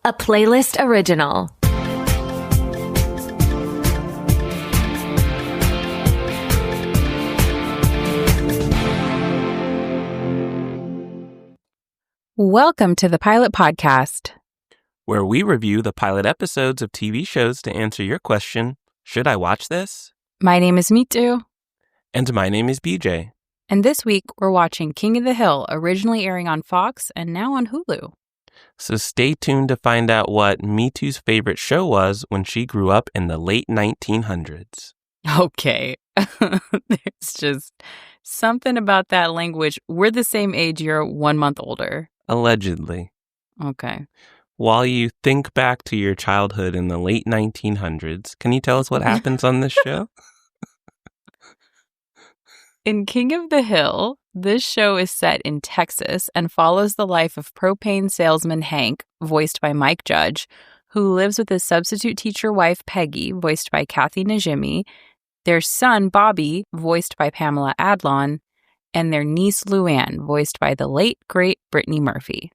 a Playlyst original. Welcome to the Pilot Podcast, where we review the pilot episodes of TV shows to answer your question, should I watch this? My name is Mitu. And my name is BJ. And this week, we're watching King of the Hill, originally airing on Fox and now on Hulu. So stay tuned to find out what Mitu's favorite show was when she grew up in the late 1900s. Okay. There's just something about that language. We're the same age, you're 1 month older. Allegedly. Okay. While you think back to your childhood in the late 1900s, can you tell us what happens on this show? In King of the Hill, this show is set in Texas and follows the life of propane salesman Hank, voiced by Mike Judge, who lives with his substitute teacher wife Peggy, voiced by Kathy Najimy, their son Bobby, voiced by Pamela Adlon, and their niece Luann, voiced by the late, great Brittany Murphy.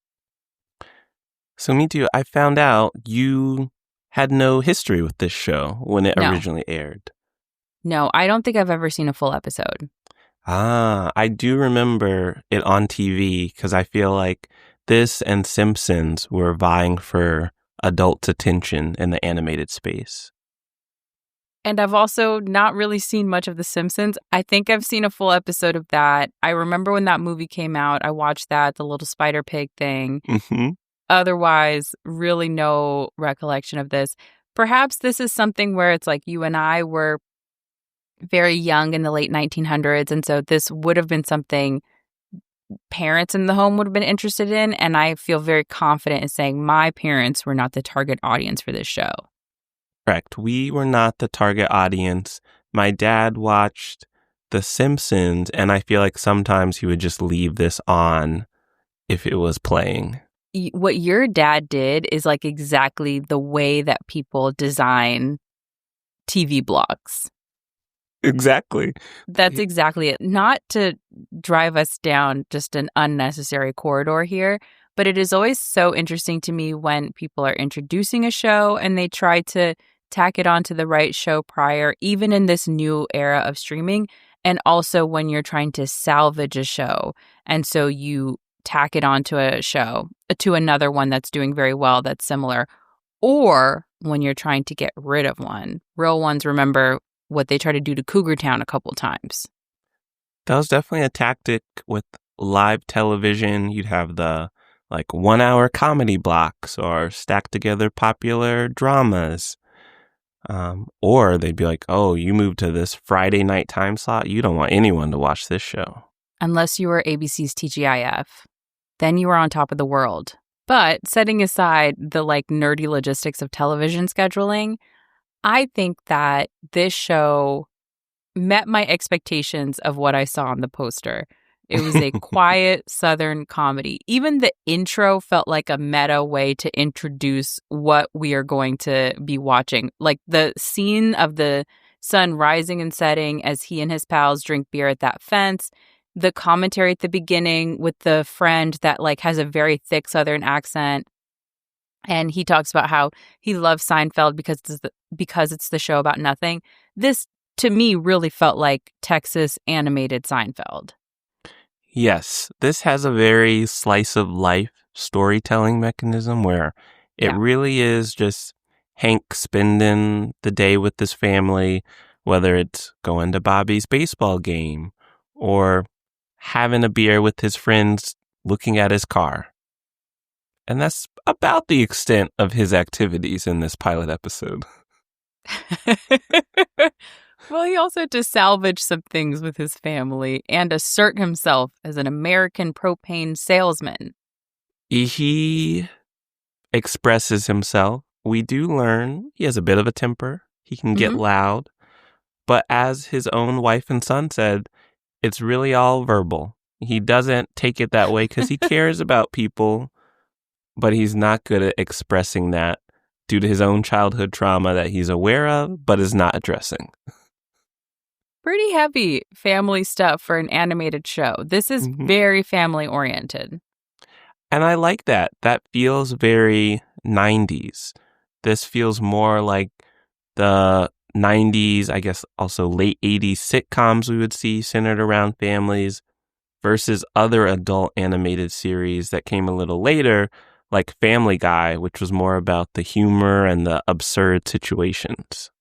So Mitu, I found out you had no history with this show when it originally aired. No, I don't think I've ever seen a full episode. I do remember it on TV because I feel like this and Simpsons were vying for adults' attention in the animated space. And I've also not really seen much of The Simpsons. I think I've seen a full episode of that. I remember when that movie came out, I watched that, the little spider pig thing. Mm-hmm. Otherwise, really no recollection of this. Perhaps this is something where it's like you and I were very young in the late 1900s, and so this would have been something parents in the home would have been interested in, and I feel very confident in saying my parents were not the target audience for this show. Correct. We were not the target audience. My dad watched The Simpsons, and I feel like sometimes he would just leave this on if it was playing. What your dad did is like exactly the way that people design TV blogs. Exactly. That's exactly it. Not to drive us down just an unnecessary corridor here, but it is always so interesting to me when people are introducing a show and they try to tack it onto the right show prior, even in this new era of streaming, and also when you're trying to salvage a show. And so you tack it onto a show, to another one that's doing very well, that's similar, or when you're trying to get rid of one. Real ones remember what they tried to do to Cougar Town a couple times. That was definitely a tactic with live television. You'd have the 1 hour comedy blocks or stack together popular dramas. Or they'd be like, oh, you moved to this Friday night time slot. You don't want anyone to watch this show. Unless you were ABC's TGIF. Then you were on top of the world. But setting aside the nerdy logistics of television scheduling, I think that this show met my expectations of what I saw on the poster. It was a quiet Southern comedy. Even the intro felt like a meta way to introduce what we are going to be watching. Like the scene of the sun rising and setting as he and his pals drink beer at that fence. The commentary at the beginning with the friend that has a very thick Southern accent. And he talks about how he loves Seinfeld because it's the show about nothing. This, to me, really felt like Texas animated Seinfeld. Yes, this has a very slice of life storytelling mechanism where it really is just Hank spending the day with his family, whether it's going to Bobby's baseball game or having a beer with his friends looking at his car. And that's about the extent of his activities in this pilot episode. Well, he also had to salvage some things with his family and assert himself as an American propane salesman. He expresses himself. We do learn he has a bit of a temper. He can get loud. But as his own wife and son said, it's really all verbal. He doesn't take it that way because he cares about people, but he's not good at expressing that due to his own childhood trauma that he's aware of, but is not addressing. Pretty heavy family stuff for an animated show. This is very family oriented. And I like that. That feels very 90s. This feels more like the 90s, I guess also late 80s sitcoms we would see centered around families versus other adult animated series that came a little later, like Family Guy, which was more about the humor and the absurd situations.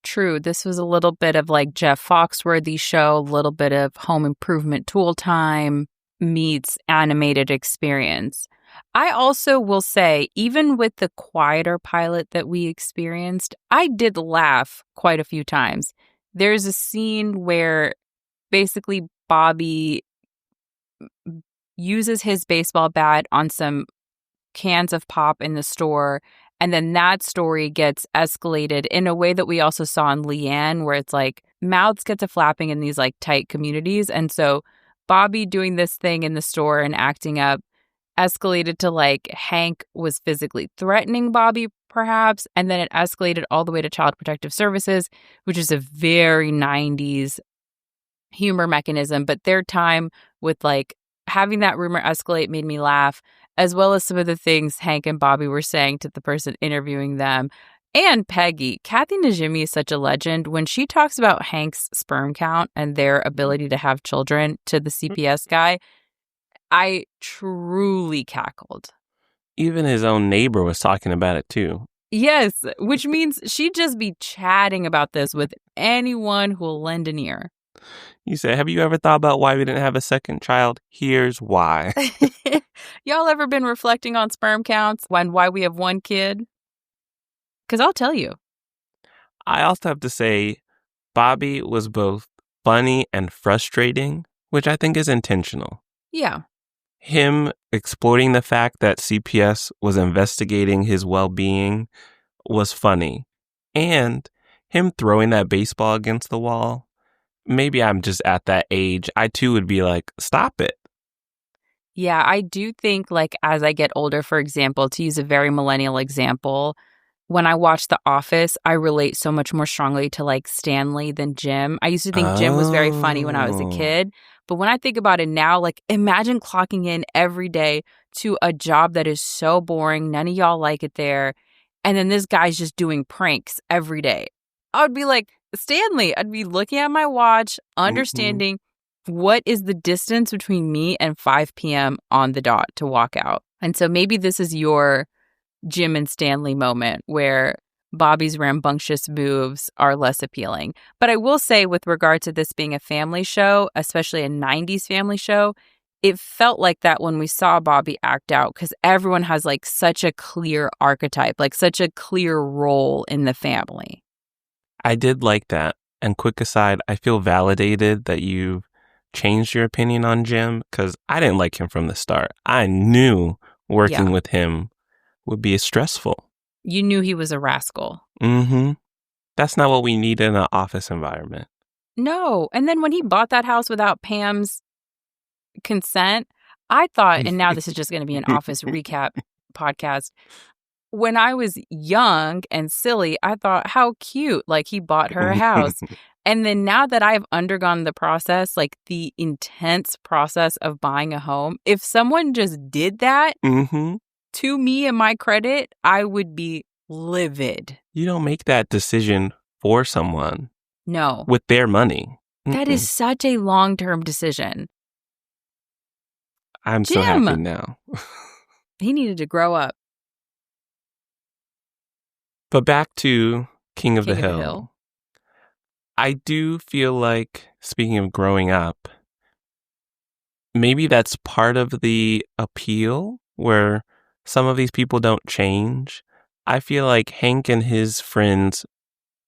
True. This was a little bit of like Jeff Foxworthy show, a little bit of Home Improvement Tool Time meets animated experience. I also will say, even with the quieter pilot that we experienced, I did laugh quite a few times. There's a scene where basically Bobby uses his baseball bat on some cans of pop in the store, and then that story gets escalated in a way that we also saw in Leanne, where it's like mouths get to flapping in these like tight communities. And so Bobby doing this thing in the store and acting up escalated to like Hank was physically threatening Bobby, perhaps. And then it escalated all the way to Child Protective Services, which is a very 90s humor mechanism. But their time with like having that rumor escalate made me laugh, as well as some of the things Hank and Bobby were saying to the person interviewing them. And Peggy, Kathy Najimy is such a legend. When she talks about Hank's sperm count and their ability to have children to the CPS guy, I truly cackled. Even his own neighbor was talking about it too. Yes, which means she'd just be chatting about this with anyone who will lend an ear. You said, have you ever thought about why we didn't have a second child? Here's why. Y'all ever been reflecting on sperm counts and why we have one kid? Because I'll tell you. I also have to say, Bobby was both funny and frustrating, which I think is intentional. Yeah. Him exploiting the fact that CPS was investigating his well-being was funny. And him throwing that baseball against the wall, maybe I'm just at that age. I too would be like, stop it. Yeah, I do think like as I get older, for example, to use a very millennial example, when I watch The Office, I relate so much more strongly to like Stanley than Jim. I used to think Jim was very funny when I was a kid. But when I think about it now, like imagine clocking in every day to a job that is so boring. None of y'all like it there. And then this guy's just doing pranks every day. I would be like, Stanley, I'd be looking at my watch, understanding what is the distance between me and 5 p.m. on the dot to walk out. And so maybe this is your Jim and Stanley moment where Bobby's rambunctious moves are less appealing. But I will say with regard to this being a family show, especially a 90s family show, it felt like that when we saw Bobby act out because everyone has like such a clear archetype, like such a clear role in the family. I did like that. And quick aside, I feel validated that you've changed your opinion on Jim because I didn't like him from the start. I knew working with him would be stressful. You knew he was a rascal. Mm-hmm. That's not what we need in an office environment. No. And then when he bought that house without Pam's consent, I thought, and now this is just going to be an office recap podcast. When I was young and silly, I thought, how cute. Like he bought her a house. And then now that I've undergone the process, like the intense process of buying a home, if someone just did that to me and my credit, I would be livid. You don't make that decision for someone. No. With their money. That is such a long-term decision. I'm so happy now. He needed to grow up. But back to King of the Hill. I do feel like, speaking of growing up, maybe that's part of the appeal where some of these people don't change. I feel like Hank and his friends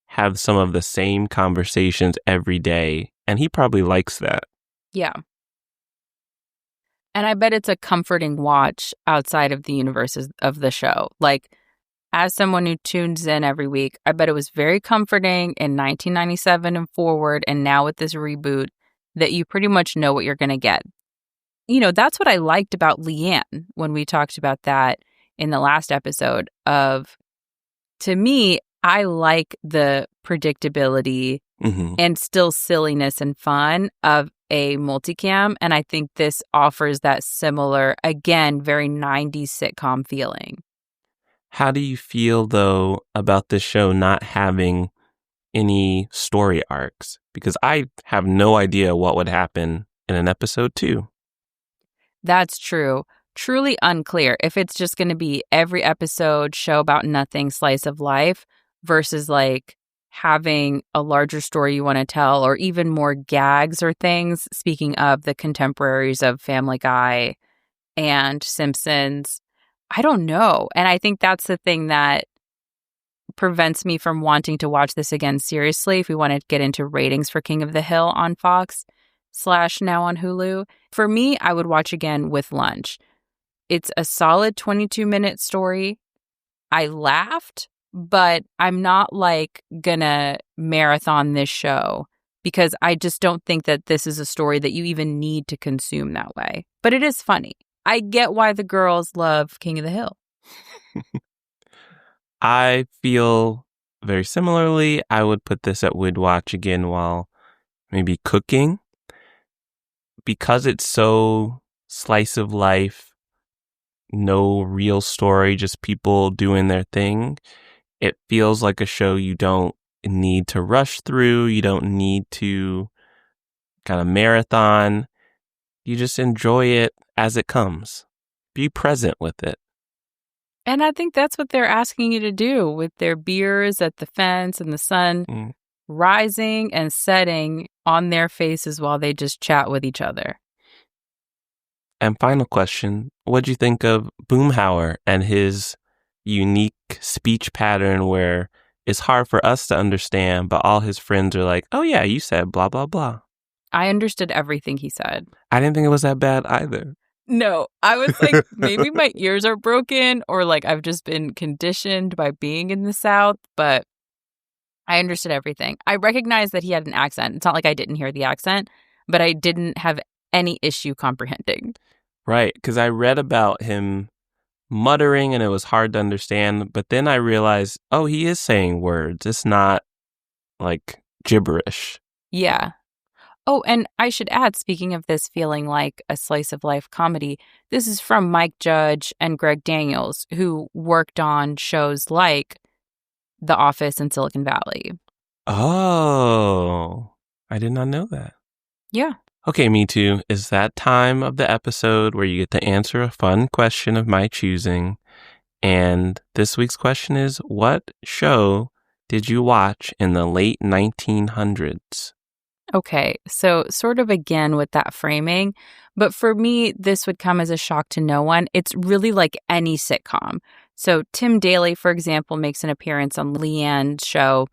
have some of the same conversations every day, and he probably likes that. Yeah. And I bet it's a comforting watch outside of the universe of the show. Like, as someone who tunes in every week, I bet it was very comforting in 1997 and forward, and now with this reboot, that you pretty much know what you're going to get. You know, that's what I liked about Leanne when we talked about that in the last episode of, to me, I like the predictability and still silliness and fun of a multicam, and I think this offers that similar, again, very 90s sitcom feeling. How do you feel, though, about this show not having any story arcs? Because I have no idea what would happen in an episode 2. That's true. Truly unclear if it's just going to be every episode show about nothing, slice of life, versus like having a larger story you want to tell, or even more gags or things. Speaking of the contemporaries of Family Guy and Simpsons, I don't know. And I think that's the thing that prevents me from wanting to watch this again seriously if we want to get into ratings for King of the Hill on Fox / now on Hulu. For me, I would watch again with lunch. It's a solid 22-minute story. I laughed, but I'm not like gonna marathon this show because I just don't think that this is a story that you even need to consume that way. But it is funny. I get why the girls love King of the Hill. I feel very similarly. I would put this at would watch again while maybe cooking. Because it's so slice of life, no real story, just people doing their thing, it feels like a show you don't need to rush through. You don't need to kind of marathon. You just enjoy it as it comes. Be present with it. And I think that's what they're asking you to do with their beers at the fence and the sun rising and setting on their faces while they just chat with each other. And final question, what'd you think of Boomhauer and his unique speech pattern where it's hard for us to understand, but all his friends are like, oh yeah, you said blah, blah, blah. I understood everything he said. I didn't think it was that bad either. No, I was like, maybe my ears are broken or like I've just been conditioned by being in the South, but I understood everything. I recognized that he had an accent. It's not like I didn't hear the accent, but I didn't have any issue comprehending. Right, because I read about him muttering and it was hard to understand, but then I realized, oh, he is saying words. It's not like gibberish. Yeah. Oh, and I should add, speaking of this feeling like a slice of life comedy, this is from Mike Judge and Greg Daniels, who worked on shows like The Office and Silicon Valley. Oh, I did not know that. Yeah. Okay, me too. Is that time of the episode where you get to answer a fun question of my choosing. And this week's question is, what show did you watch in the late 1900s? Okay, so sort of again with that framing, but for me, this would come as a shock to no one. It's really like any sitcom. So Tim Daly, for example, makes an appearance on Leanne's show,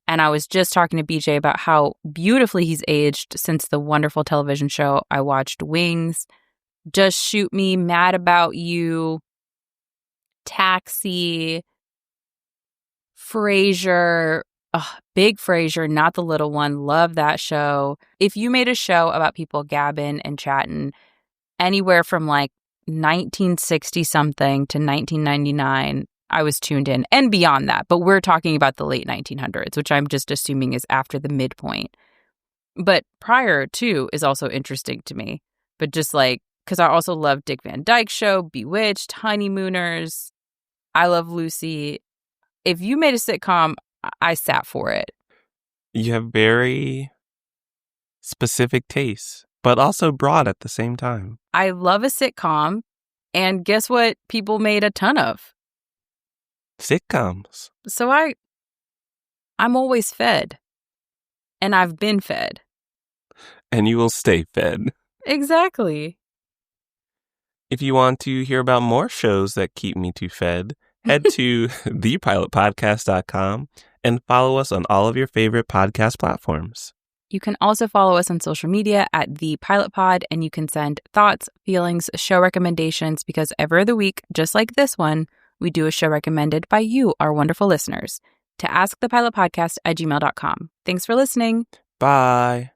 and I was just talking to BJ about how beautifully he's aged since the wonderful television show I watched, Wings, Just Shoot Me, Mad About You, Taxi, Frasier. Oh, big Frasier, not the little one. Love that show. If you made a show about people gabbing and chatting anywhere from like 1960 something to 1999, I was tuned in, and beyond that. But we're talking about the late 1900s, which I'm just assuming is after the midpoint. But prior to is also interesting to me. But just like, because I also love Dick Van Dyke's show, Bewitched, Honeymooners, I Love Lucy. If you made a sitcom, I sat for it. You have very specific tastes, but also broad at the same time. I love a sitcom, and guess what people made a ton of? Sitcoms. So I'm always fed, and I've been fed. And you will stay fed. Exactly. If you want to hear about more shows that keep me too fed, head to thepilotpodcast.com and follow us on all of your favorite podcast platforms. You can also follow us on social media at The Pilot Pod, and you can send thoughts, feelings, show recommendations, because every other week, just like this one, we do a show recommended by you, our wonderful listeners, to askthepilotpodcast@gmail.com. Thanks for listening. Bye.